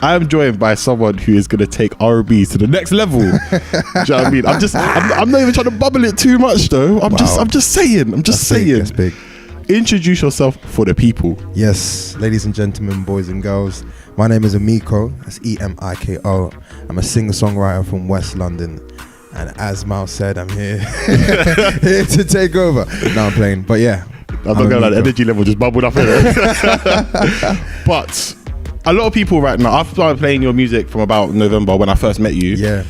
I'm joined by someone who is going to take R&B to the next level. Do you know what I mean? I'm not even trying to bubble it too much though. I'm just saying. That's big. Introduce yourself for the people. Yes, ladies and gentlemen, boys and girls. My name is Emiko. That's Emiko. I'm a singer-songwriter from West London. And as Myles said, I'm here to take over. No, I'm playing. But yeah. I'm not gonna lie, the energy level just bubbled up here. But a lot of people right now, I've started playing your music from about November when I first met you. Yeah.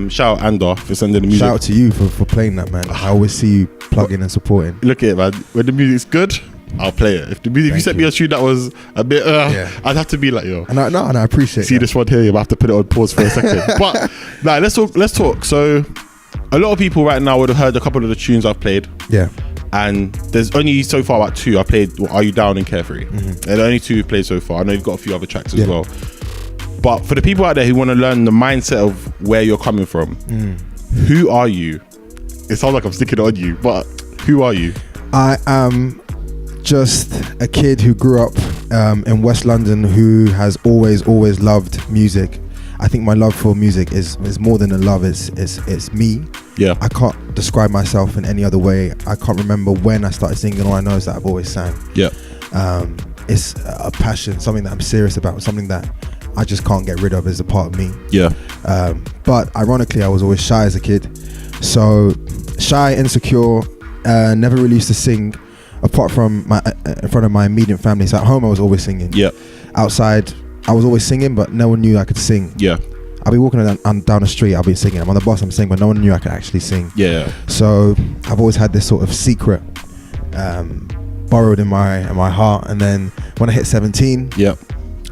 Shout out Andor for sending the music. Shout out to you for playing that, man. I always see you plugging and supporting. Look at it, man. When the music's good, I'll play it. If you sent me a tune that was a bit, I'd have to be like, yo. And I appreciate it. See this one here, you have to put it on pause for a second. But nah, let's talk. So a lot of people right now would have heard a couple of the tunes I've played. Yeah. And there's only so far about two. I played Are You Down and Carefree. Mm-hmm. And only two played so far. I know you've got a few other tracks as well. But for the people out there who want to learn the mindset of where you're coming from, who are you? It sounds like I'm sticking it on you, but who are you? I am just a kid who grew up in West London who has always loved music. I think my love for music is more than a love. It's me. Yeah. I can't describe myself in any other way. I can't remember when I started singing. All I know is that I've always sang. Yeah. It's a passion, something that I'm serious about, something that I just can't get rid of as a part of me. Yeah. But ironically, I was always shy as a kid. So shy, insecure, never really used to sing apart from in front of my immediate family. So at home, I was always singing. Yeah. Outside, I was always singing, but no one knew I could sing. Yeah. I'll be walking down the street, I'll be singing. I'm on the bus, I'm singing, but no one knew I could actually sing. Yeah. So I've always had this sort of secret borrowed in my heart. And then when I hit 17,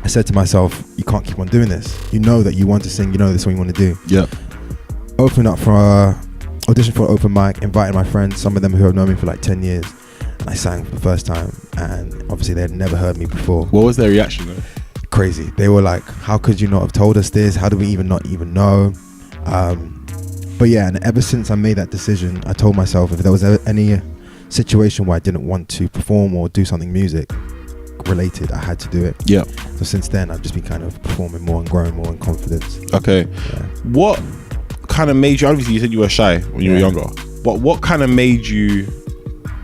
I said to myself, you can't keep on doing this. You know that you want to sing, you know this is what you want to do. Yeah. Open up for audition for an open mic, invited my friends, some of them who have known me for like 10 years. And I sang for the first time. And obviously they had never heard me before. What was their reaction though? Crazy. They were like, how could you not have told us this? How do we not even know? But yeah, and ever since I made that decision, I told myself if there was any situation where I didn't want to perform or do something music related, I had to do it. Yeah. So since then, I've just been kind of performing more and growing more in confidence. Okay. Yeah. What kind of made you, obviously you said you were shy when you were younger, but what kind of made you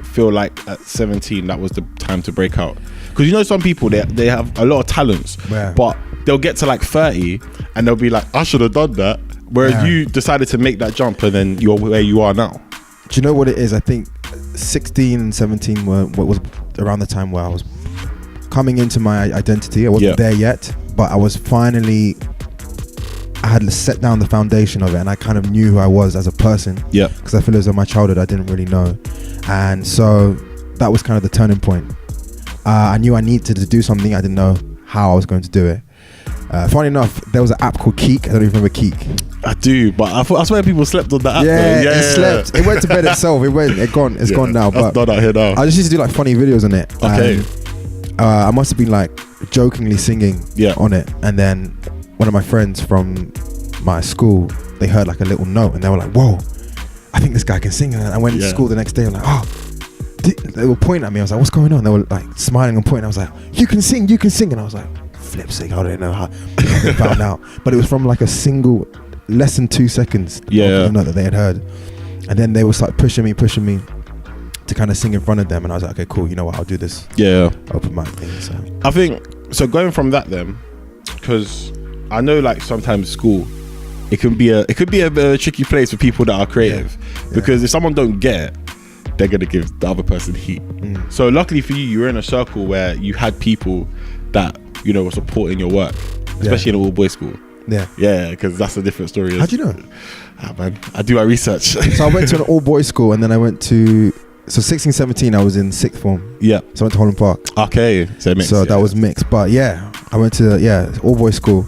feel like at 17 that was the time to break out? Because you know some people, they have a lot of talents, but they'll get to like 30 and they'll be like, I should have done that. Whereas you decided to make that jump and then you're where you are now. Do you know what it is? I think 16 and 17 was around the time where I was coming into my identity. I wasn't there yet, but I was finally, I had set down the foundation of it and I kind of knew who I was as a person. Yeah. Because I feel as though my childhood, I didn't really know. And so that was kind of the turning point. I knew I needed to do something. I didn't know how I was going to do it. Funny enough, there was an app called Keek. I don't even remember Keek. I do, but I swear people slept on that app. Yeah, it slept. It went to bed itself. It's gone now. But not out here now. I just used to do like funny videos on it. Okay. I must have been like jokingly singing on it, and then one of my friends from my school, they heard like a little note, and they were like, "Whoa, I think this guy can sing." And I went to school the next day. I'm like, "Oh." They were pointing at me. I was like, what's going on? They were like smiling and pointing. I was like, you can sing. And I was like, flip sing. I don't know how they found out. But it was from like a single, less than 2 seconds of the note that they had heard. And then they would start pushing me to kind of sing in front of them. And I was like, okay, cool. You know what? I'll do this open mic thing. So I think, so going from that then, because I know like sometimes school, it can be a bit of a tricky place for people that are creative. Because if someone don't get it, they're going to give the other person heat. So luckily for you, you were in a circle where you had people that, you know, were supporting your work, especially in an all-boys school. Yeah, because that's a different story. How'd you know? Man, I do my research. So I went to an all-boys school and then I went to, so 16, 17, I was in 6th form. Yeah. So I went to Holland Park. Okay. So mixed. So that was mixed. But yeah, I went to, all-boys school.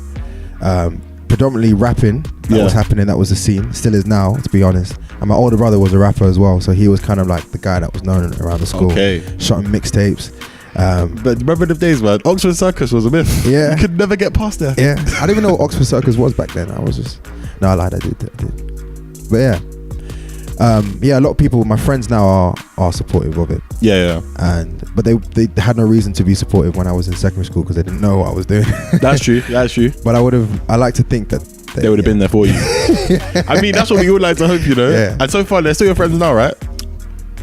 Predominantly rapping. That was happening. That was the scene. Still is now, to be honest. And my older brother was a rapper as well, so he was kind of like the guy that was known around the school. Okay. Shot mixtapes. But remember the days, man? Oxford Circus was a myth. Yeah. You could never get past there. Yeah. I didn't even know what Oxford Circus was back then. I was just, no, I lied. I did. But yeah. A lot of people, my friends now are supportive of it. Yeah. But they had no reason to be supportive when I was in secondary school because they didn't know what I was doing. That's true. But I like to think that they would have been there for you. I mean, that's what we would like to hope, you know. Yeah. And so far, they're still your friends now, right?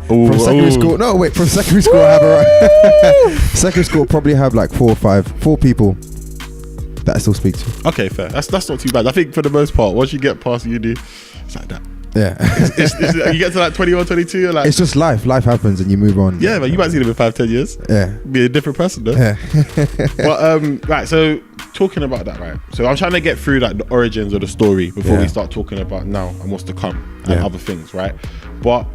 From secondary school? No, wait. From secondary school, I have secondary school probably have like 4 people that I still speak to. Okay, fair. That's not too bad. I think for the most part, once you get past uni, it's like that. Yeah. You get to like 21, 22, you're like... It's just life. Life happens and you move on. Yeah, but you might see them in 5-10 years. Yeah. Be a different person, though. Yeah. But, right, so talking about that, right? So I'm trying to get through like the origins of the story before we start talking about now and what's to come and other things, right? But,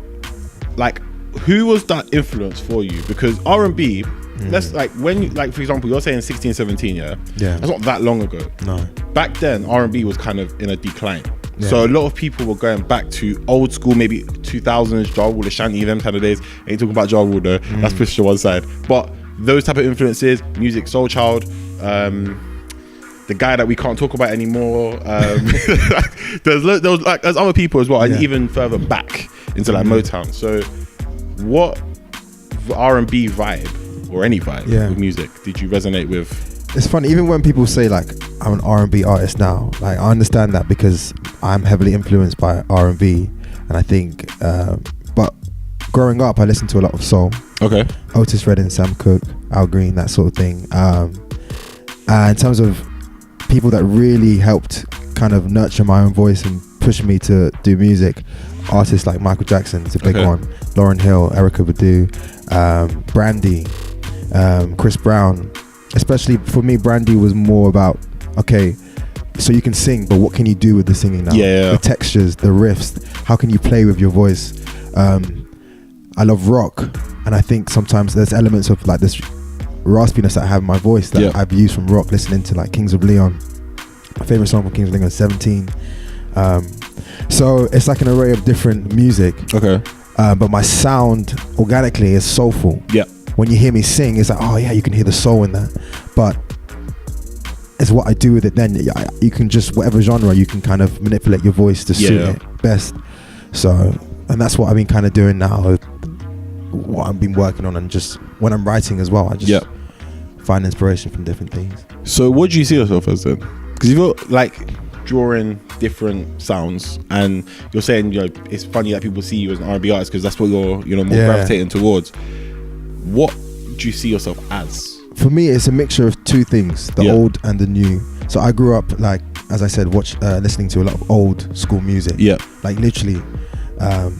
like, who was that influence for you? Because R&B... Let's like when you, like for example you're saying 16, 17, yeah, that's not that long ago. No, back then R&B was kind of in a decline, so a lot of people were going back to old school, maybe 2000s Ja Rule, Ashanti, them kind of days. Ain't talking about Ja Rule though, that's pushed to one side, but those type of influences, music, Soul Child, the guy that we can't talk about anymore, there was there's other people as well, and even further back into like Motown. So what R&B vibe or any vibe with music did you resonate with? It's funny, even when people say like I'm an R&B artist now, like I understand that because I'm heavily influenced by R&B, and I think but growing up I listened to a lot of soul. Okay. Otis Redding, Sam Cooke, Al Green, that sort of thing. And in terms of people that really helped kind of nurture my own voice and push me to do music, artists like Michael Jackson is a big one, Lauryn Hill, Erykah Badu, Brandy, Chris Brown. Especially for me, Brandy was more about, okay, so you can sing, but what can you do with the singing now? The textures, the riffs, how can you play with your voice? I love rock, and I think sometimes there's elements of like this raspiness that I have in my voice that I've used from rock, listening to like Kings of Leon. My favorite song from Kings of Leon is 17. So it's like an array of different music. But my sound organically is soulful. When you hear me sing, it's like, oh yeah, you can hear the soul in that. But it's what I do with it then. You can just, whatever genre, you can kind of manipulate your voice to suit it best. So, and that's what I've been kind of doing now, what I've been working on, and just when I'm writing as well, I just find inspiration from different things. So what do you see yourself as then? Because you've got like drawing different sounds, and you're saying, you know, it's funny that people see you as an R&B artist because that's what you're more gravitating towards. What do you see yourself as? For me, it's a mixture of two things, the old and the new. So I grew up, like, as I said, listening to a lot of old school music. Like literally, it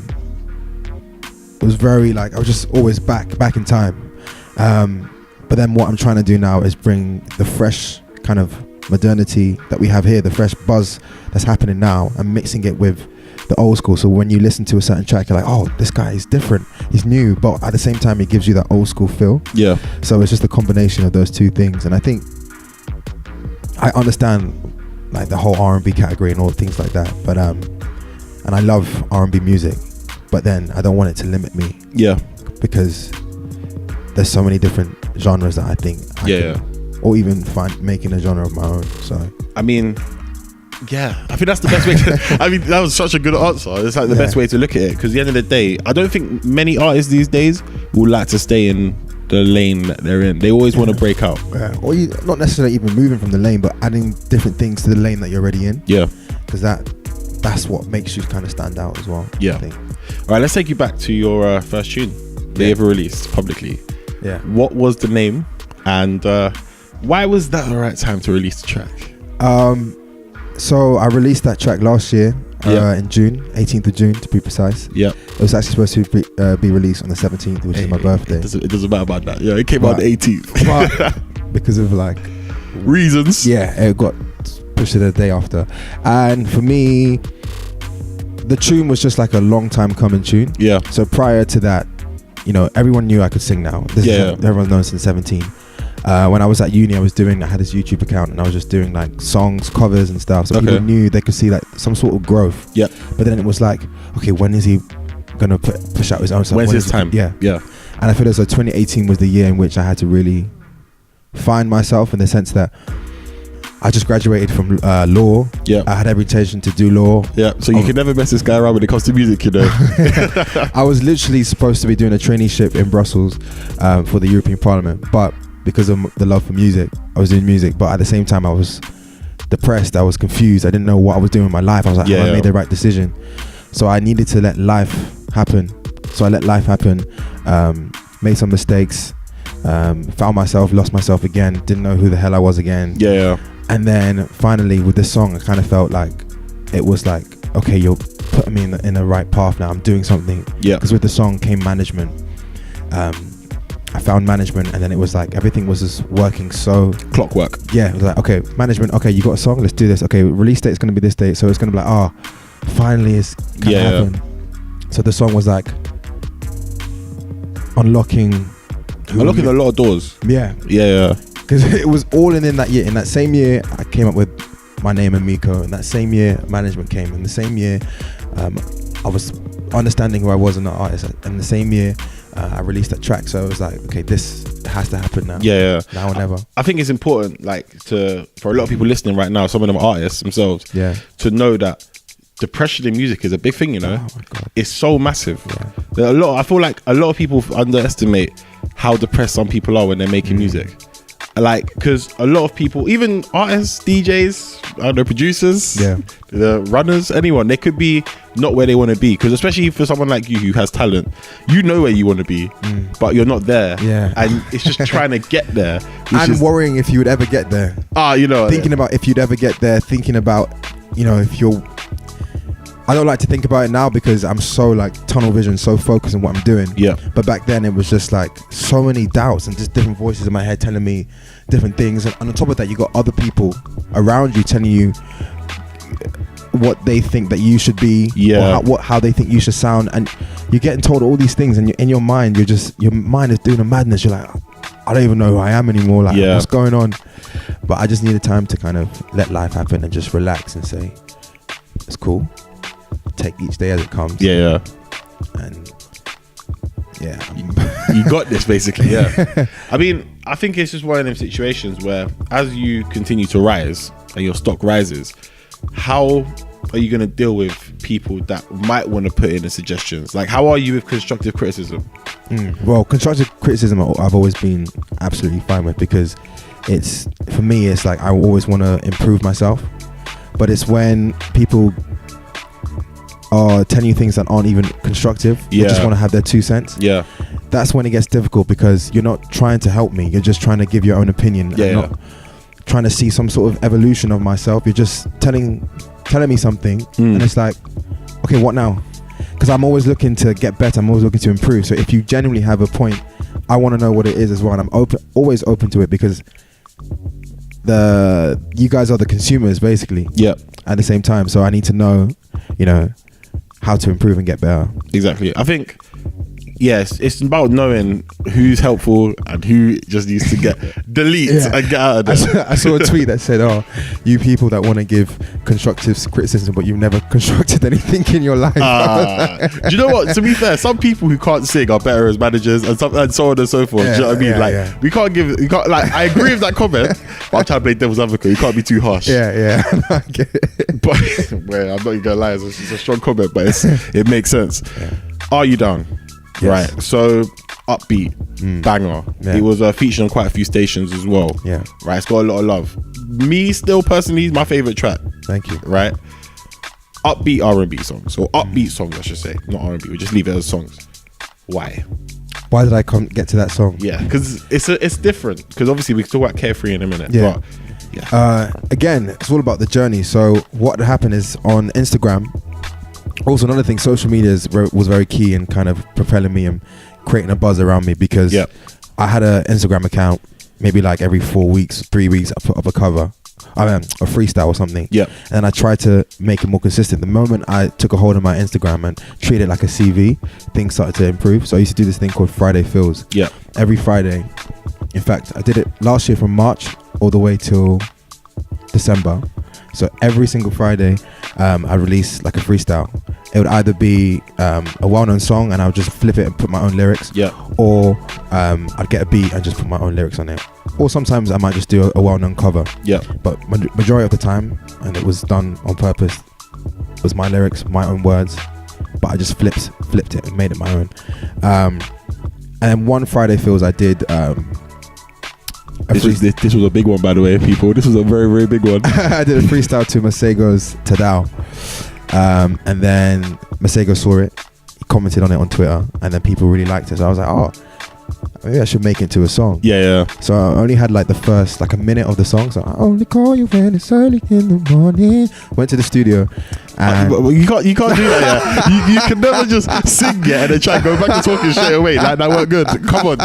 was very like, I was just always back in time. But then what I'm trying to do now is bring the fresh kind of modernity that we have here, the fresh buzz that's happening now, and mixing it with the old school. So when you listen to a certain track, you're like, oh, this guy is different, he's new, but at the same time it gives you that old school feel. So it's just a combination of those two things, and I think I understand like the whole R&B category and all things like that, but and I love R&B music, but then I don't want it to limit me, because there's so many different genres that I think I can, or even making a genre of my own. So I mean, I think that's the best way to, I mean, that was such a good answer. It's like the best way to look at it, because at the end of the day, I don't think many artists these days will like to stay in the lane that they're in. They always want to break out. Or you not necessarily even moving from the lane, but adding different things to the lane that you're already in. Because that's what makes you kind of stand out as well. I think. All right, let's take you back to your first tune that you ever released publicly. What was the name, and why was that the right time to release the track? So I released that track last year in June, 18th of June to be precise. It was actually supposed to be released on the 17th, which is my birthday. It doesn't matter about that. It came out on the 18th. But because of like reasons. It got pushed to the day after. And for me, the tune was just like a long time coming tune. So prior to that, you know, everyone knew I could sing now. Everyone's known since 17. When I was at uni, I had this YouTube account, and I was just doing like songs, covers and stuff, so people knew they could see like some sort of growth. But then it was like, okay, when is he gonna push out his own stuff? When's his time? And I feel as though 2018 was the year in which I had to really find myself, in the sense that I just graduated from law. Yeah. I had every intention to do law. Yeah. So you can never mess this guy around when it comes to music, you know. I was literally supposed to be doing a traineeship in Brussels for the European Parliament, but because of the love for music, I was doing music. But at the same time, I was depressed. I was confused. I didn't know what I was doing with my life. I was like, have I made the right decision? So I needed to let life happen. So I let life happen. Made some mistakes. Found myself, lost myself again. Didn't know who the hell I was again. Yeah. And then finally with this song, I kind of felt like it was like, okay, you're putting me in the right path now. I'm doing something. Yeah. Because with the song came management. I found management, and then it was like everything was just working so clockwork. Yeah, it was like, okay, management. Okay, you got a song. Let's do this. Okay, release date is going to be this date. So it's going to be like, finally it's gonna happen. So the song was like unlocking a lot of doors. Yeah. Because it was all in that year. In that same year, I came up with my name, Emiko. In that same year, management came. In the same year, I was understanding who I was as an artist. In the same year, I released that track. So it was like, okay, this has to happen now. Yeah. Now or never. I think it's important, like, for a lot of people listening right now, some of them artists themselves, to know that depression in music is a big thing, you know. Oh my God. It's so massive. I feel like a lot of people underestimate how depressed some people are when they're making music. Like, because a lot of people, even artists, DJs, I don't know, producers, the runners, anyone, they could be not where they want to be. Because especially for someone like you who has talent, you know where you want to be, but you're not there. And it's just trying to get there. And worrying if you would ever get there. You know. Thinking about if you'd ever get there, thinking about, you know, if you're... I don't like to think about it now because I'm so like tunnel vision, so focused on what I'm doing. Yeah. But back then it was just like so many doubts and just different voices in my head telling me different things. And on top of that, you got other people around you telling you what they think that you should be, or how they think you should sound. And you're getting told all these things, and in your mind, your mind is doing a madness. You're like, I don't even know who I am anymore. Like, what's going on? But I just needed time to kind of let life happen and just relax and say, it's cool. Take each day as it comes. And you got this, basically. I mean, I think it's just one of them situations where as you continue to rise and your stock rises, how are you going to deal with people that might want to put in the suggestions? Like, how are you with constructive criticism? Well, constructive criticism I've always been absolutely fine with, because it's, for me, it's like I always want to improve myself. But it's when people are telling you things that aren't even constructive, they just want to have their 2 cents. That's when it gets difficult, because you're not trying to help me, you're just trying to give your own opinion, not trying to see some sort of evolution of myself. You're just telling me something, and it's like, okay, what now? Because I'm always looking to get better, I'm always looking to improve. So if you genuinely have a point, I want to know what it is as well, and I'm always open to it, because you guys are the consumers, basically. At the same time, so I need to know, you know, how to improve and get better. Exactly. I think, yes, it's about knowing who's helpful and who just needs to delete and get out of there. I saw a tweet that said, you people that want to give constructive criticism but you've never constructed anything in your life. Do you know what, to be fair, some people who can't sing are better as managers, and so on and so forth. Do you know what I mean? We can't like, I agree with that comment, but I'm trying to play devil's advocate. You can't be too harsh. I get it. But well, I'm not even gonna lie, it's a strong comment, but it makes sense. Are You Down? Right, so upbeat, banger. It was featured on quite a few stations as well. Right, it's got a lot of love. Me, still personally, my favorite track. Thank you. Right, upbeat R&B songs, or upbeat songs, I should say, not R&B. We just leave it as songs. Why did I get to that song? Because it's different. Because obviously we can talk about Carefree in a minute. But again, it's all about the journey. So what happened is on Instagram. Also, another thing, social media was very key in kind of propelling me and creating a buzz around me, because I had an Instagram account maybe like every 4 weeks, 3 weeks, I put up a cover, a freestyle or something. And I tried to make it more consistent. The moment I took a hold of my Instagram and treated it like a CV, things started to improve. So I used to do this thing called Friday Fills. Every Friday. In fact, I did it last year from March all the way till December. So every single Friday, I release like a freestyle, it would either be a well-known song and I would just flip it and put my own lyrics, or I'd get a beat and just put my own lyrics on it, or sometimes I might just do a well-known cover. But majority of the time, and it was done on purpose, was my lyrics, my own words, but I just flipped it and made it my own. And one Friday Feels I did this was a big one, by the way, people. This was a very, very big one. I did a freestyle to Masego's Tadow, and then Masego saw it, he commented on it on Twitter, and then people really liked it. So I was like, oh, maybe I should make it to a song. So I only had like the first like a minute of the song. So I only call you when it's early in the morning. Went to the studio, and you can't do that. You can never just sing it and then try and go back to talking straight away. Like, that weren't good. Come on.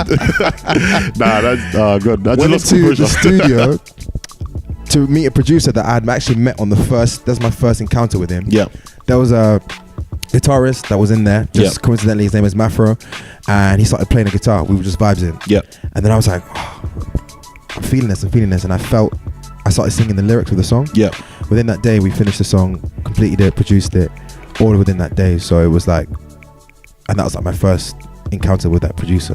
Nah, that's good. I went to the studio to meet a producer that I had actually met on the first. That's my first encounter with him. There was a guitarist that was in there, just coincidentally his name is Mafro, and he started playing the guitar. We were just vibing, and then I was like, oh, I'm feeling this, and I started singing the lyrics of the song. Within that day we finished the song, completed it, produced it, all within that day. So it was like, and that was like my first encounter with that producer.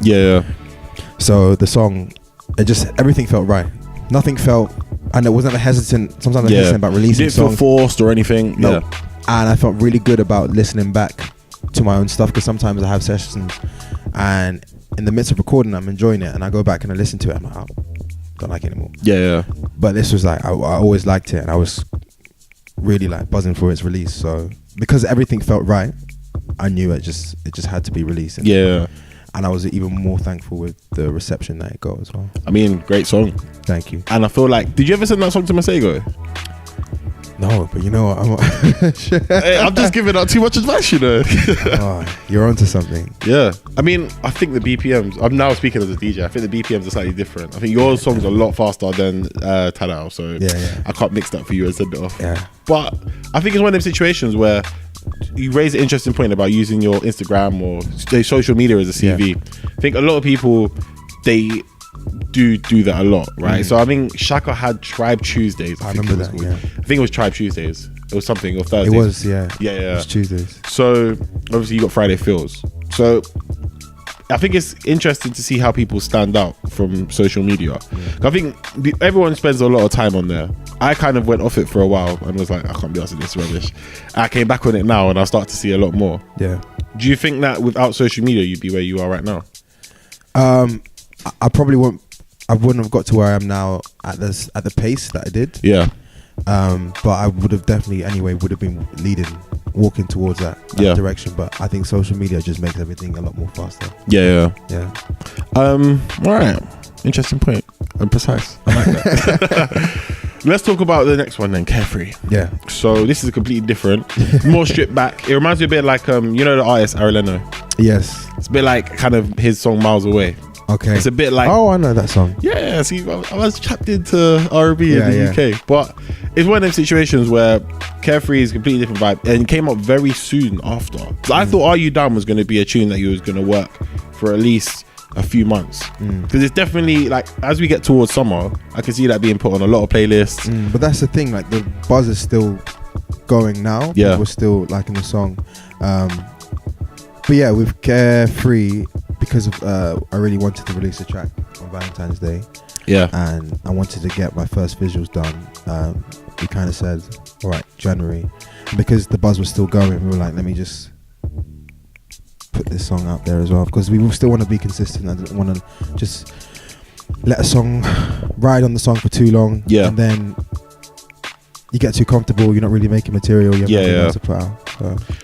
So the song, it just, everything felt right. Nothing felt, and it wasn't hesitant. Sometimes I'm hesitant about releasing songs. You didn't feel forced or anything. No. And I felt really good about listening back to my own stuff, because sometimes I have sessions and in the midst of recording I'm enjoying it, and I go back and I listen to it, I'm like, oh, don't like it anymore. But this was like, I always liked it, and I was really like buzzing for its release. So because everything felt right, I knew it just had to be released. And I was even more thankful with the reception that it got as well. I mean, great song. Thank you. And I feel like, did you ever send that song to Masego? No, but you know what? I'm just giving out too much advice, you know. Oh, you're onto something. I mean, I think the BPMs, I'm now speaking as a DJ, I think the BPMs are slightly different. I think your song's a lot faster than Tadow, so I can't mix that for you and send it off. But I think it's one of those situations where you raise an interesting point about using your Instagram or social media as a CV. I think a lot of people, they do that a lot, right? So I mean, Shaka had Tribe Tuesdays. I remember that. I think it was Tribe Tuesdays. It was something, or Thursdays. It was, yeah. It was Tuesdays. So obviously you got Friday Feels. So I think it's interesting to see how people stand out from social media. I think everyone spends a lot of time on there. I kind of went off it for a while and was like, I can't be asked this rubbish. I came back on it now and I start to see a lot more. Do you think that without social media you'd be where you are right now? I probably wouldn't have got to where I am now at the pace that I did. But I would have definitely been walking towards that direction. But I think social media just makes everything a lot more faster. All right, interesting point and precise. I like that. Let's talk about the next one then, Carefree. So this is completely different, more stripped back. It reminds me a bit like you know the artist Arellano. Yes, it's a bit like kind of his song Miles Away. Okay, it's a bit like, oh, I know that song. See, I was trapped into R&B in the UK, but it's one of those situations where Carefree is a completely different vibe, and it came up very soon after. So I thought Are You Down was going to be a tune that he was going to work for at least a few months, because it's definitely like, as we get towards summer, I can see that being put on a lot of playlists. But that's the thing, like the buzz is still going now. People still liking the song. But yeah, with Carefree, because of I really wanted to release a track on Valentine's Day, and I wanted to get my first visuals done, we kind of said, all right, January, and because the buzz was still going, we were like, let me just put this song out there as well, because we still want to be consistent. I didn't want to just let a song ride on the song for too long, and then you get too comfortable, you're not really making material, you have nothing else to put out.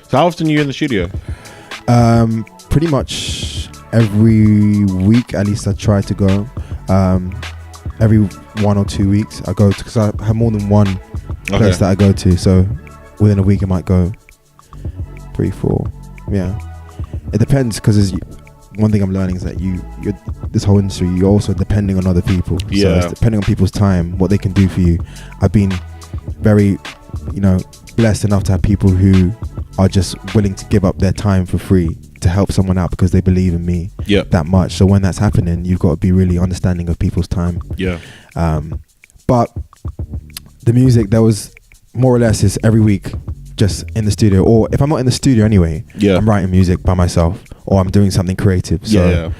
So how often are you in the studio? Pretty much every week, at least I try to go. Every 1 or 2 weeks I go to, because I have more than one place that I go to, so within a week I might go 3, 4. It depends, because one thing I'm learning is that you're this whole industry, you're also depending on other people. So it's depending on people's time, what they can do for you. I've been very, blessed enough to have people who are just willing to give up their time for free to help someone out because they believe in me that much. So when that's happening, you've got to be really understanding of people's time. But the music, there was more or less is every week just in the studio, or if I'm not in the studio anyway, I'm writing music by myself, or I'm doing something creative. So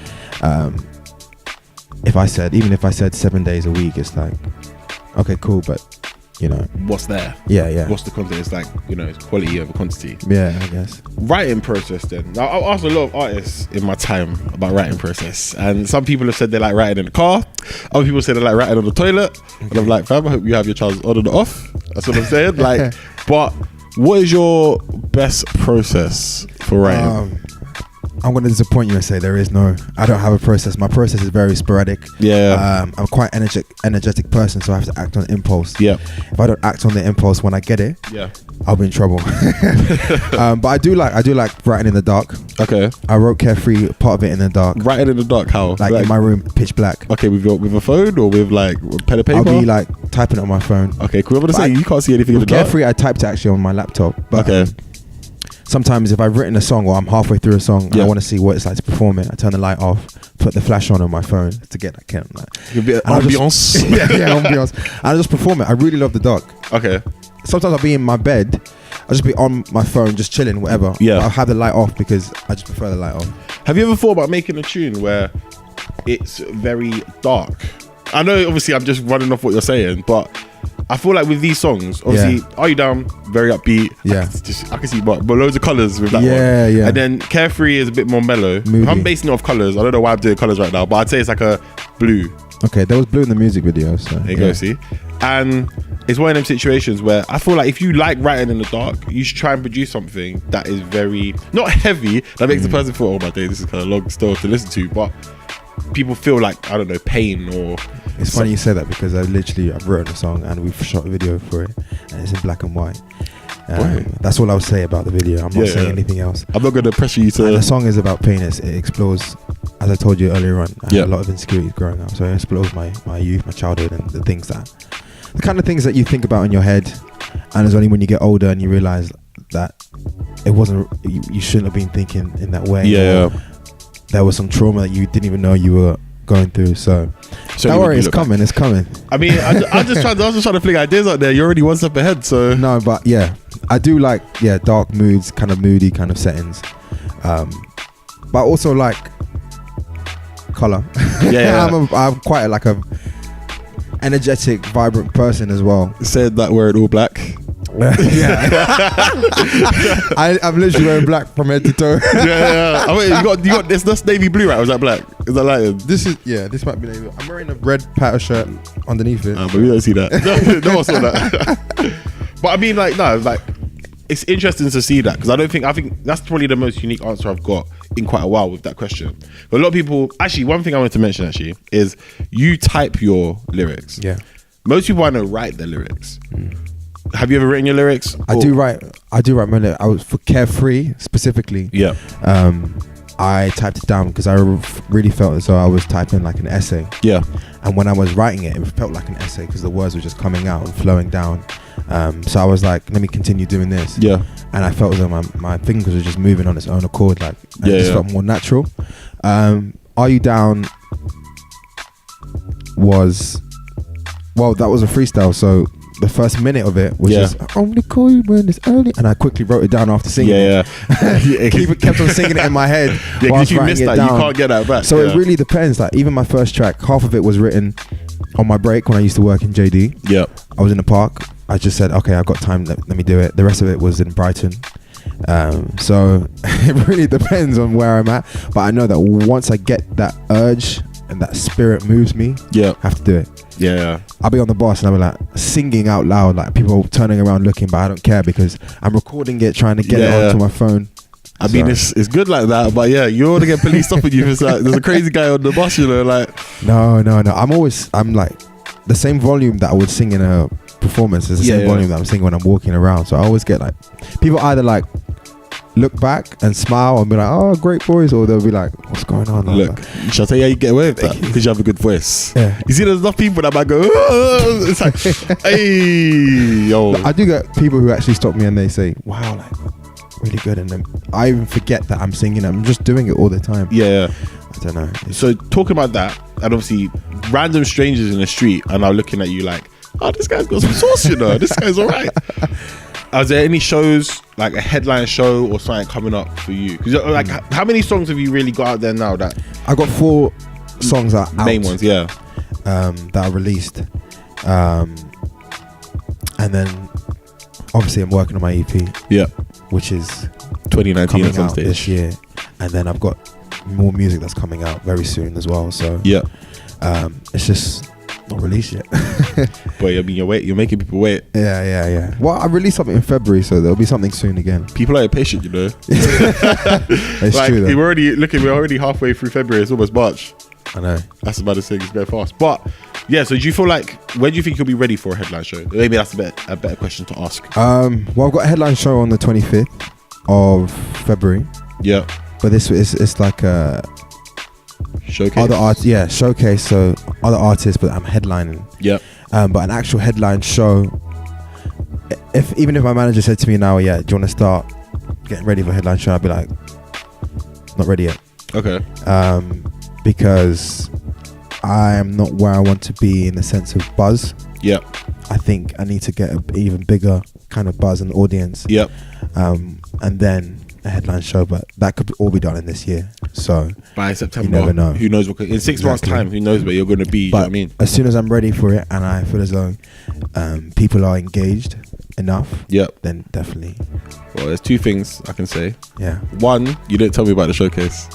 if I said 7 days a week, it's like, okay, cool, but you know, what's there? What's the content? It's like, you know, it's quality over quantity. I guess. Writing process then. Now, I've asked a lot of artists in my time about writing process, and some people have said they like writing in the car, other people say they like writing on the toilet, and I'm like, fam, I hope you have your child's on and off. That's what I'm saying. Like, but what is your best process for writing? I'm going to disappoint you and say I don't have a process. My process is very sporadic. I'm quite energetic person, so I have to act on impulse. If I don't act on the impulse when I get it, I'll be in trouble. But I do like writing in the dark. Okay. I wrote Carefree, part of it in the dark. Writing in the dark, how? Like in my room, pitch black. Okay, with a phone or with like pen and paper? I'll be like typing it on my phone. Okay, cool. I'm going to say, you can't see anything in the dark. Carefree, I typed it actually on my laptop. But, okay. Sometimes if I've written a song or I'm halfway through a song and I want to see what it's like to perform it, I turn the light off, put the flash on my phone to get that kind of like a bit ambiance. Ambiance. And I just perform it. I really love the dark. Okay. Sometimes I'll be in my bed, I'll just be on my phone, just chilling, whatever. I'll have the light off because I just prefer the light off. Have you ever thought about making a tune where it's very dark? I know obviously I'm just running off what you're saying, but I feel like with these songs, obviously, Are You Down? Very upbeat. I can see but loads of colours with that one. And then Carefree is a bit more mellow. If I'm basing it off colours, I don't know why I'm doing colours right now, but I'd say it's like a blue. Okay, there was blue in the music video. So there you go, see? And it's one of them situations where I feel like if you like writing in the dark, you should try and produce something that is very, not heavy, that makes the person feel, oh my day, this is kind of long still to listen to, but people feel like, I don't know, pain or... It's funny you say that because I've written a song and we've shot a video for it and it's in black and white. That's all I'll say about the video. I'm not saying anything else. I'm not going to pressure you to... And the song is about pain. It explores, as I told you earlier on, I had a lot of insecurities growing up. So it explores my youth, my childhood, and the kind of things that you think about in your head. And it's only when you get older and you realize that it wasn't, you shouldn't have been thinking in that way. There was some trauma that you didn't even know you were going through. So don't worry, it's coming. I mean, I was just trying to fling ideas out there. You're already one step ahead. So no, but I do like dark moods, kind of moody kind of settings, but also like color. I'm quite like a energetic, vibrant person as well. Said that word all black. I'm literally wearing black from head to toe. I mean, you got this. That's navy blue, right? Or is that black? Is that lighter? This might be navy. I'm wearing a red pattern shirt underneath it. But we don't see that. No one saw that. But I mean, like, no, like, it's interesting to see that because I think that's probably the most unique answer I've got in quite a while with that question. But a lot of people, actually, one thing I wanted to mention actually is you type your lyrics. Most people I know write their lyrics. Have you ever written your lyrics? I do write my lyrics. I was for Carefree specifically. I typed it down because I really felt as though I was typing like an essay. And when I was writing it, it felt like an essay because the words were just coming out and flowing down. So I was like, let me continue doing this. And I felt as though my fingers were just moving on its own accord. Like, it just felt more natural. Are You Down was, well, that was a freestyle. So the first minute of it was just, I only call you when it's early. And I quickly wrote it down after singing it. Kept on singing it in my head. Because you missed that, you can't get that back. So it really depends. Like, even my first track, half of it was written on my break when I used to work in JD. I was in the park. I just said, okay, I've got time, let me do it. The rest of it was in Brighton. So it really depends on where I'm at. But I know that once I get that urge and that spirit moves me, I have to do it. I'll be on the bus and I'll be like singing out loud, like people turning around looking, but I don't care because I'm recording it, trying to get it onto my phone. I mean, it's good like that, but you want to get police stopping you. It's like there's a crazy guy on the bus, you know, like. No. I'm like the same volume that I would sing in a performance is the same volume that I'm singing when I'm walking around. So I always get like people either like look back and smile and be like, oh, great voice, or they'll be like, what's going on? Look, shall I tell you how you get away with that? Because you have a good voice. You see, there's enough people that might go, oh! It's like, hey, yo. I do get people who actually stop me and they say, wow, like really good. And then I even forget that I'm singing. I'm just doing it all the time. I don't know. So talking about that, and obviously random strangers in the street are now looking at you like, oh, this guy's got some sauce, you know. This guy's all right. Are there any shows, like a headline show or something coming up for you? Because like, how many songs have you really got out there now? That I got 4 songs that are main out, ones, yeah. that are released, and then obviously I'm working on my EP, Yeah. which is 2019 coming at some out stage. this year, and then I've got more music that's coming out very soon as well. So Yeah. it's just not released yet. Boy, I mean, you're making people wait. Yeah. Well, I released something in February, so there'll be something soon again. People are impatient, you know. It's like, true though. we're already halfway through February. It's almost March. I know. That's about to say it's going fast. But yeah, so do you feel like, when do you think you'll be ready for a headline show? Maybe that's a better question to ask. Well, I've got a headline show on the 25th of February. Yeah. But it's like a Showcase. other art, showcase. So other artists, but I'm headlining. Yeah. But an actual headline show. Even if my manager said to me now, yeah, do you want to start getting ready for a headline show? I'd be like, not ready yet. Okay. Because I am not where I want to be in the sense of buzz. Yeah. I think I need to get an even bigger kind of buzz and audience. Yep. And then a headline show, but that could all be done in this year. So by September, you never know. Who knows what in 6 months' time? Who knows where you're going to be? But you know what I mean, as soon as I'm ready for it, and I feel as though people are engaged enough, then definitely. Well, there's 2 things I can say. Yeah. One, you didn't tell me about the showcase.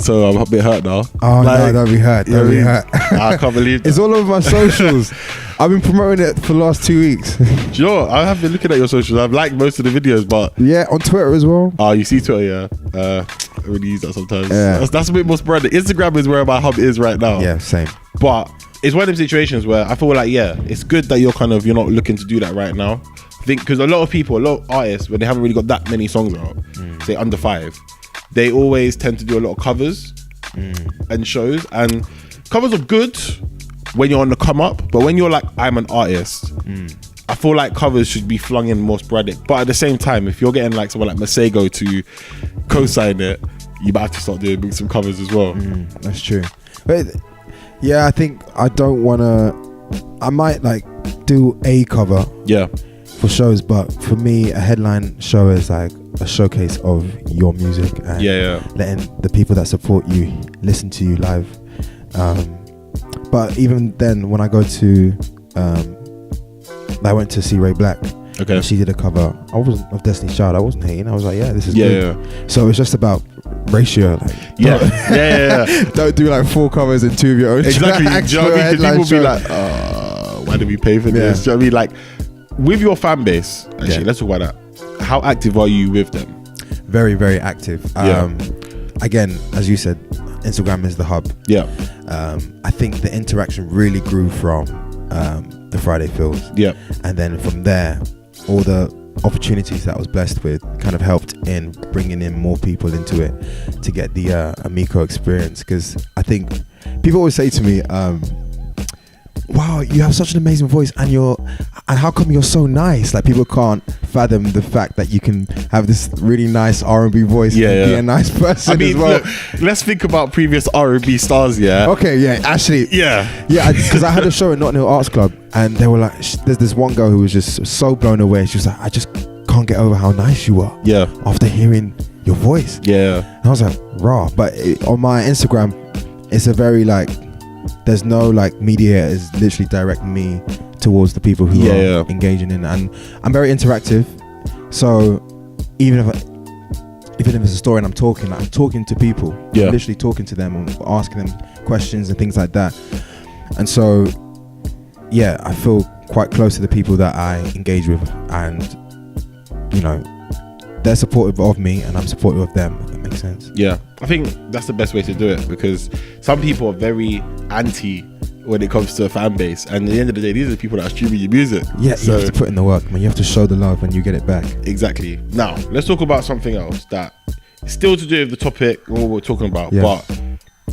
So I'm a bit hurt now. Oh, no, don't be hurt. Don't be hurt. I can't believe that. It's all over my socials. I've been promoting it for the last 2 weeks. Do you know what? I have been looking at your socials. I've liked most of the videos, but yeah, on Twitter as well. Oh, you see Twitter, yeah. I really use that sometimes. Yeah. That's a bit more sporadic. Instagram is where my hub is right now. Yeah, same. But it's one of them situations where I feel like, yeah, it's good that you're not looking to do that right now. I think because a lot of artists, when they haven't really got that many songs out, say under 5, they always tend to do a lot of covers and shows. And covers are good when you're on the come up, but when you're like, I'm an artist, I feel like covers should be flung in more sporadic. But at the same time, if you're getting like someone like Masego to co-sign it, you might have to start doing some covers as well. That's true. But yeah, I think I don't want to. I might like do a cover. Yeah. For shows, but for me, a headline show is like a showcase of your music and letting the people that support you listen to you live. But even then, when I go to, I went to see Ray Black. Okay. She did a cover. I wasn't of Destiny's Child. I wasn't hating. I was like, yeah, this is good. Yeah. So it's just about ratio. Like, yeah. Don't do like 4 covers and 2 of your own. Exactly. Tracks. Do you know what I mean? 'Cause people show. be like, why did we pay for this? Do you know what I mean? Like, with your fan base, actually, let's talk about that. How active are you with them? Very, very active. Again, as you said, Instagram is the hub. Yeah. I think the interaction really grew from the Friday Feels. Yeah. And then from there, all the opportunities that I was blessed with kind of helped in bringing in more people into it to get the Emiko experience. Because I think people always say to me, wow, you have such an amazing voice, and how come you're so nice? Like, people can't fathom the fact that you can have this really nice R&B voice and be a nice person as well. Look, let's think about previous R&B stars, Okay, yeah, actually. Yeah, because I had a show at Notting Hill Arts Club, and they were like, there's this one girl who was just so blown away. She was like, I just can't get over how nice you are. Yeah. After hearing your voice. Yeah. And I was like, raw. But on my Instagram, it's a very like, there's no like mediator, is literally directing me towards the people who are engaging in, and I'm very interactive. So even if it's a story and I'm talking to people, I'm literally talking to them and asking them questions and things like that. And so I feel quite close to the people that I engage with, and they're supportive of me and I'm supportive of them, if that makes sense. Yeah, I think that's the best way to do it, because some people are very anti when it comes to a fan base, and at the end of the day, these are the people that are streaming your music. Yeah, so you have to put in the work, man. You have to show the love and you get it back. Exactly. Now, let's talk about something else that still to do with the topic and what we're talking about, but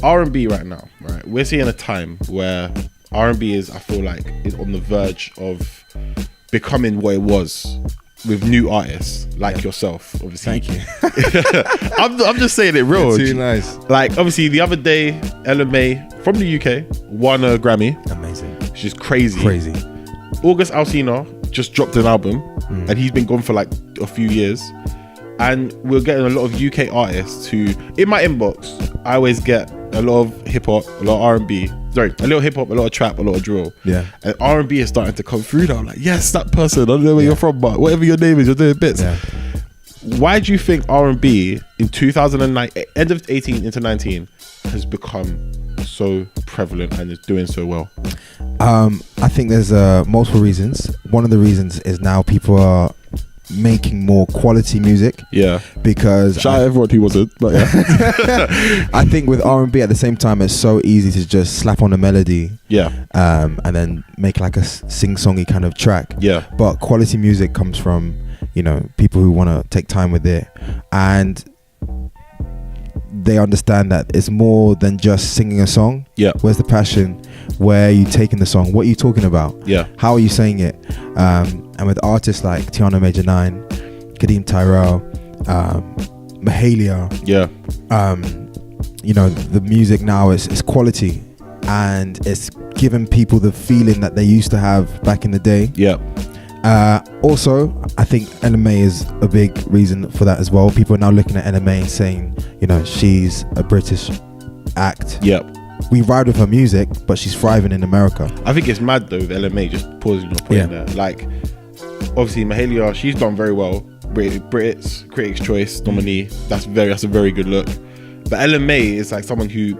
R&B right now, right? We're seeing a time where R&B is, I feel like, is on the verge of becoming what it was with new artists like yourself, obviously. Thank you. I'm just saying it real. You're too nice. Like, obviously, the other day, Ella May from the UK won a Grammy. Amazing. She's crazy. Crazy. August Alsina just dropped an album, and he's been gone for like a few years. And we're getting a lot of UK artists who, in my inbox, I always get a lot of hip hop, a lot of R&B. Sorry, a little hip hop, a lot of trap, a lot of drill. Yeah. And R&B is starting to come through now. I'm like, yes, that person. I don't know where you're from, but whatever your name is, you're doing bits. Yeah. Why do you think R&B in 2009, end of 18 into 19, has become so prevalent and is doing so well? I think there's multiple reasons. One of the reasons is now people are making more quality music. Yeah. Because shout out everyone who wasn't, but yeah. I think with R&B at the same time, it's so easy to just slap on a melody. Yeah. And then make like a sing-songy kind of track. Yeah. But quality music comes from, you know, people who want to take time with it, and they understand that it's more than just singing a song. Yeah. Where's the passion? Where are you taking the song? What are you talking about? Yeah. How are you saying it? And with artists like Tiana Major 9, Kadeem Tyrell, Mahalia, you know, the music now is quality, and it's giving people the feeling that they used to have back in the day. Yeah. Also, I think NMA is a big reason for that as well. People are now looking at NMA and saying, you know, she's a British act. Yep. We ride with her music, but she's thriving in America. I think it's mad though with LMA, just pausing your point there. Like, obviously Mahalia, she's done very well. Brits Critics' Choice nominee. That's a very good look. But LMA is like someone who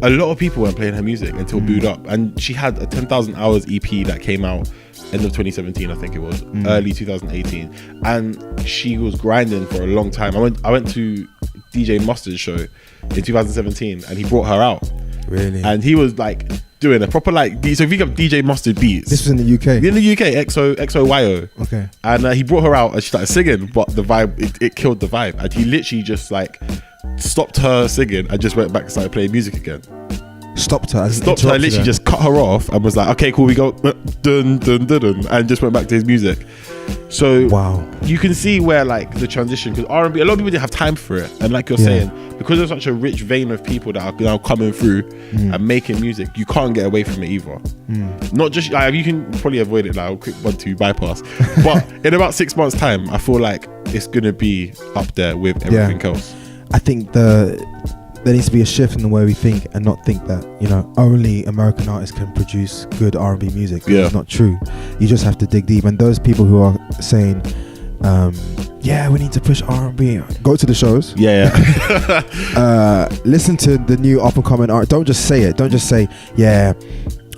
a lot of people weren't playing her music until Booed Up, and she had a 10,000 Hours EP that came out end of 2017, I think it was, early 2018, and she was grinding for a long time. I went to DJ Mustard's show in 2017, and he brought her out. Really? And he was like doing a proper like, so if you got DJ Mustard beats. This was in the UK? In the UK, XOYO. Okay. And he brought her out and she started singing, but the vibe, it killed the vibe. And he literally just like stopped her singing and just went back and started playing music again. Stopped her, literally just cut her off and was like, okay, cool, we go dun dun dun dun, and just went back to his music. So wow, you can see where like the transition, because R&B, a lot of people didn't have time for it, and like you're saying, because there's such a rich vein of people that are now coming through and making music, you can't get away from it either. Not just like, you can probably avoid it now, quick 1-2 bypass, but in about 6 months time, I feel like it's gonna be up there with everything else. I think there needs to be a shift in the way we think, and not think that, you know, only American artists can produce good R&B music. It's not true. You just have to dig deep. And those people who are saying, we need to push R&B, go to the shows. Listen to the new up and coming art. Don't just say it. Don't just say,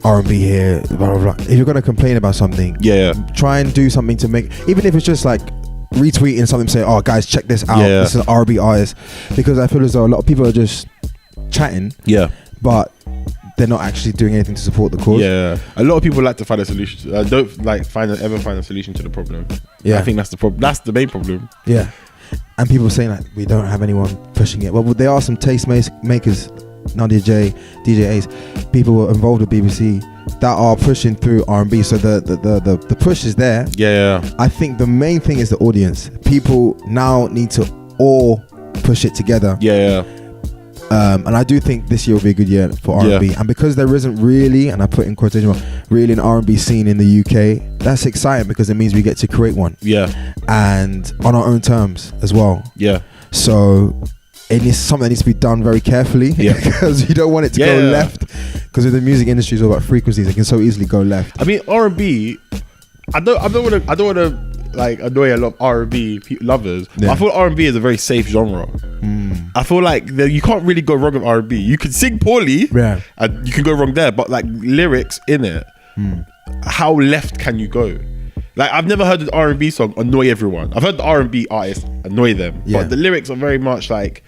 R&B here, blah blah blah. If you're gonna complain about something, try and do something to make, even if it's just like retweeting something, say, oh guys, check this out, this is an R&B artist, because I feel as though a lot of people are just chatting, but they're not actually doing anything to support the cause. A lot of people like to find a solution, don't like find a solution to the problem. I think that's the problem, that's the main problem. And people saying like, we don't have anyone pushing it. Well, there are some taste makers, Nadia J, DJ Ace, people involved with BBC that are pushing through R&B, so the push is there. I think the main thing is the audience. People now need to all push it together. And I do think this year will be a good year for R&B, and because there isn't really, and I put in quotation marks, really an R&B scene in the UK, that's exciting because it means we get to create one, and on our own terms as well. So it is something that needs to be done very carefully, because you don't want it to go left, because with the music industry is all about frequencies, it can so easily go left. I mean, R&B, I don't want to like annoy a lot of R&B lovers, but I feel R&B is a very safe genre. I feel like you can't really go wrong with R&B. You can sing poorly, and you can go wrong there, but like lyrics in it, how left can you go? Like, I've never heard an R&B song annoy everyone. I've heard the R&B artists annoy them, but the lyrics are very much like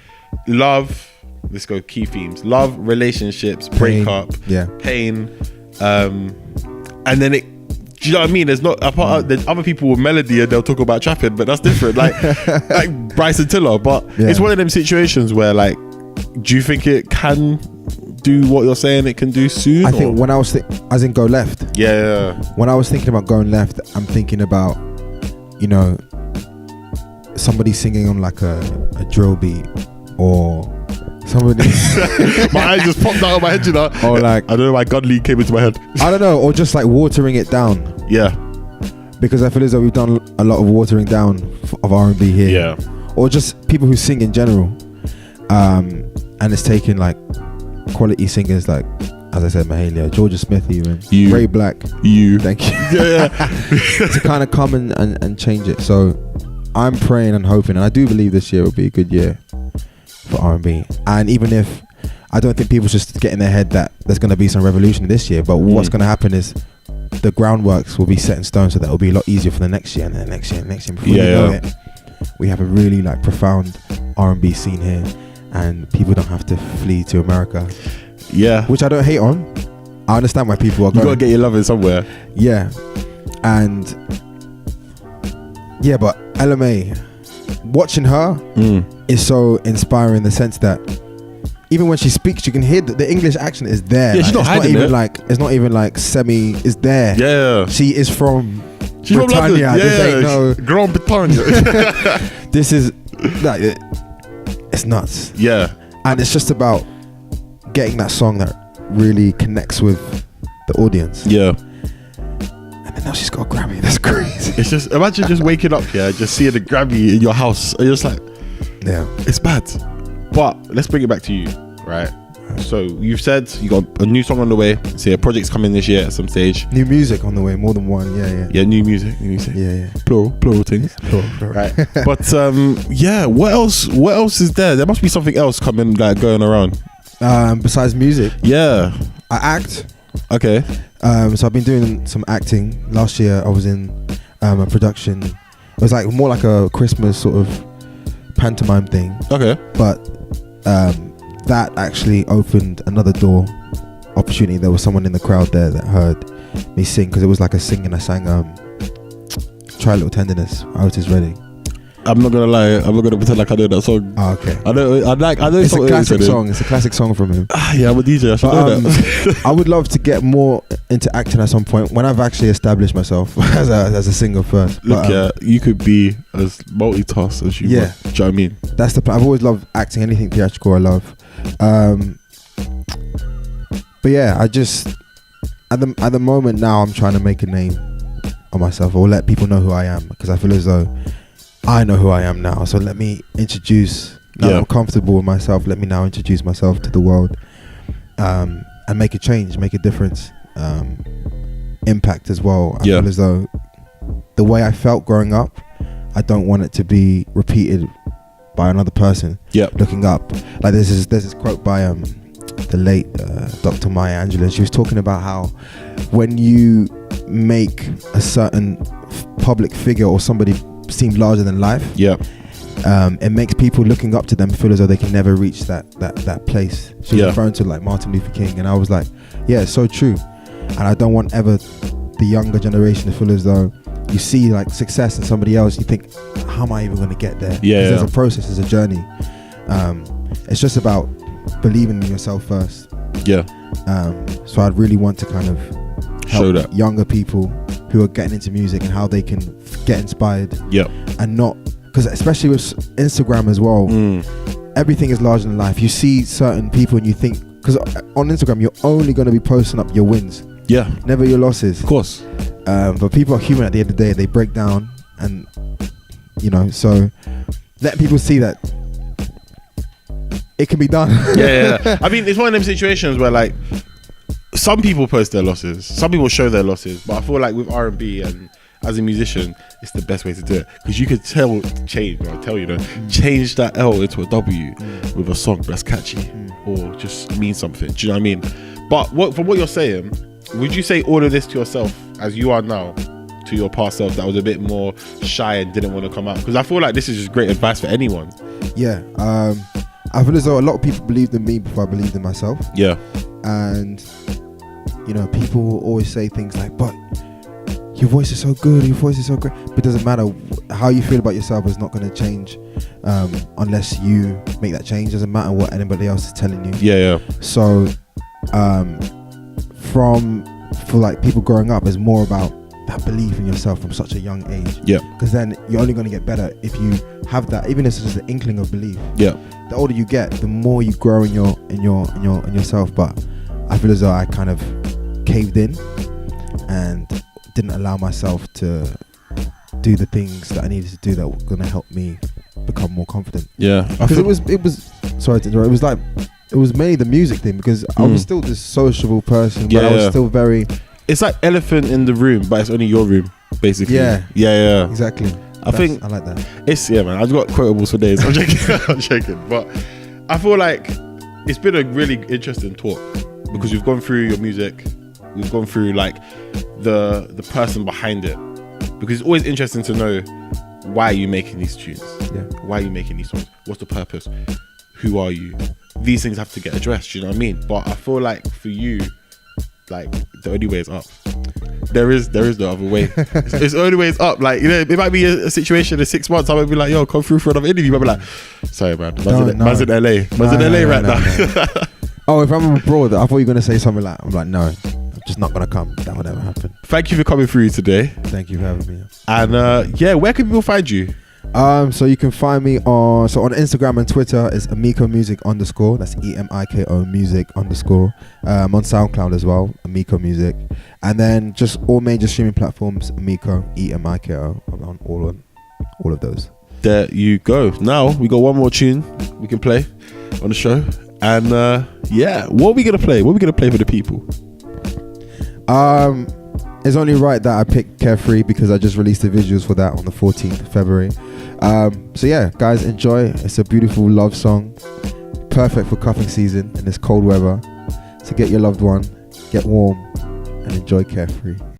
love, let's go key themes, love, relationships, breakup, pain, and then it, do you know what I mean? There's not there's other people with melody and they'll talk about trapping, but that's different. Like like Bryson Tiller, but it's one of them situations where like, do you think it can do what you're saying it can do soon? I think when I was as in go left. When I was thinking about going left, I'm thinking about, you know, somebody singing on like a drill beat, or somebody my eyes just popped out of my head, you know, or like, I don't know why Godly came into my head. I don't know, or just like watering it down. because I feel as though we've done a lot of watering down of R&B here. Yeah. Or just people who sing in general. And it's taken like quality singers like, as I said, Mahalia, Georgia Smith even, Ray Black. Thank you. Yeah. To kind of come and change it. So I'm praying and hoping, and I do believe this year will be a good year for R&B. And even if I don't think people just get in their head that there's going to be some revolution this year, but what's going to happen is the groundworks will be set in stone, so that will be a lot easier for the next year and the next year and next year. Before you know it, we have a really like profound R&B scene here, and people don't have to flee to America. Yeah. Which I don't hate on. I understand why people are going. You gotta get your loving somewhere. Yeah. And yeah, but LMA, watching her is so inspiring in the sense that even when she speaks, you can hear that the English accent is there. Yeah, she's not hiding it. It's not even like semi. It's there. Yeah. She is from She's Britannia. from London. This ain't no. Grand Britannia. This is like it's nuts. Yeah. And it's just about getting that song that really connects with the audience. Yeah. And then now she's got a Grammy. That's crazy. It's just, imagine just waking up here, just seeing a Grammy in your house, and you're just like, yeah, it's bad. But let's bring it back to you, right? So you've said you got a new song on the way. So a project's coming this year at some stage. New music on the way, more than one. Yeah, new music. Yeah. Plural things. Plural. Right. But yeah, what else is there? There must be something else coming, like, going around. Besides music, yeah, I act. Okay. So I've been doing some acting. Last year I was in a production. It was like more like a Christmas sort of pantomime thing. Okay. But that actually opened another door opportunity. There was someone in the crowd there that heard me sing, because it was like a singing. I sang Try a Little Tenderness, Otis Redding. I'm not gonna lie, I'm not gonna pretend like I know that song. Oh, okay. I know it's a classic song. It's a classic song from him. Yeah, I'm a DJ, I should know that. I would love to get more into acting at some point, when I've actually established myself as a singer first. Look, you could be as multitask as you want. Do you know what I mean? That's the plan. I've always loved acting, anything theatrical I love. But yeah, I just at the moment now I'm trying to make a name on myself, or let people know who I am, because I feel as though I know who I am now. So let me introduce, now I'm comfortable with myself, let me now introduce myself to the world, and make a change, make a difference, impact as well. I feel as though the way I felt growing up, I don't want it to be repeated by another person. Looking up, like there's this quote by the late Dr. Maya Angelou. She was talking about how when you make a certain public figure or somebody seem larger than life, it makes people looking up to them feel as though they can never reach that place. She was referring to like Martin Luther King, and I was like, yeah, it's so true. And I don't want ever the younger generation to feel as though you see like success in somebody else, you think, how am I even going to get there? There's a process, there's a journey. It's just about believing in yourself first. So I'd really want to kind of help younger people who are getting into music and how they can get inspired. And not, because especially with Instagram as well, everything is larger than life. You see certain people and you think, because on Instagram you're only going to be posting up your wins, never your losses, of course. But people are human at the end of the day. They break down, and so let people see that it can be done. I mean, it's one of them situations where like some people post their losses, some people show their losses, but I feel like with R&B and as a musician, it's the best way to do it, because you could change that L into a W with a song that's catchy or just mean something. Do you know what I mean? But from what you're saying, would you say all of this to yourself as you are now, to your past self that was a bit more shy and didn't want to come out? Because I feel like this is just great advice for anyone. I feel as though a lot of people believed in me before I believed in myself. And people will always say things like, but your voice is so good, your voice is so great. But it doesn't matter. How you feel about yourself is not going to change unless you make that change. Doesn't matter what anybody else is telling you. So for like people growing up, is more about that belief in yourself from such a young age. Because then you're only going to get better if you have that, even if it's just an inkling of belief. The older you get, the more you grow in yourself. But I feel as though I kind of caved in and didn't allow myself to do the things that I needed to do that were gonna help me become more confident. Yeah, Because it was sorry to interrupt, it was mainly the music thing, because I was still this sociable person, but I was still very. It's like elephant in the room, but it's only your room, basically. Yeah. Exactly. I think I like that. It's man. I've got quotables for days. I'm joking. I'm joking. But I feel like it's been a really interesting talk because we've gone through your music, we've gone through like the person behind it, because it's always interesting to know why are you making these tunes? Yeah. Why are you making these songs? What's the purpose? Who are you? These things have to get addressed. You know what I mean? But I feel like for you, like the only way is up. There is no other way. It's the only way is up. Like, you know, it might be a situation in 6 months. I might be like, yo, come through for another interview. I might be like, sorry, man. Man's in LA. Man's in LA right now. Oh, if I'm abroad, I thought you were gonna say something like, I'm like, no, I'm just not gonna come. That would never happen. Thank you for coming through today. Thank you for having me. And yeah, where can people find you? So you can find me on Instagram and Twitter is Emiko Music _. That's EMIKO Music _. On SoundCloud as well, Emiko Music, and then just all major streaming platforms, Emiko EMIKO, on all of those. There you go. Now we got one more tune we can play on the show, and yeah, what are we gonna play? What are we gonna play for the people? It's only right that I picked Carefree because I just released the visuals for that on the 14th of February. So yeah, guys, enjoy. It's a beautiful love song, perfect for cuffing season in this cold weather. So get your loved one, get warm, and enjoy Carefree.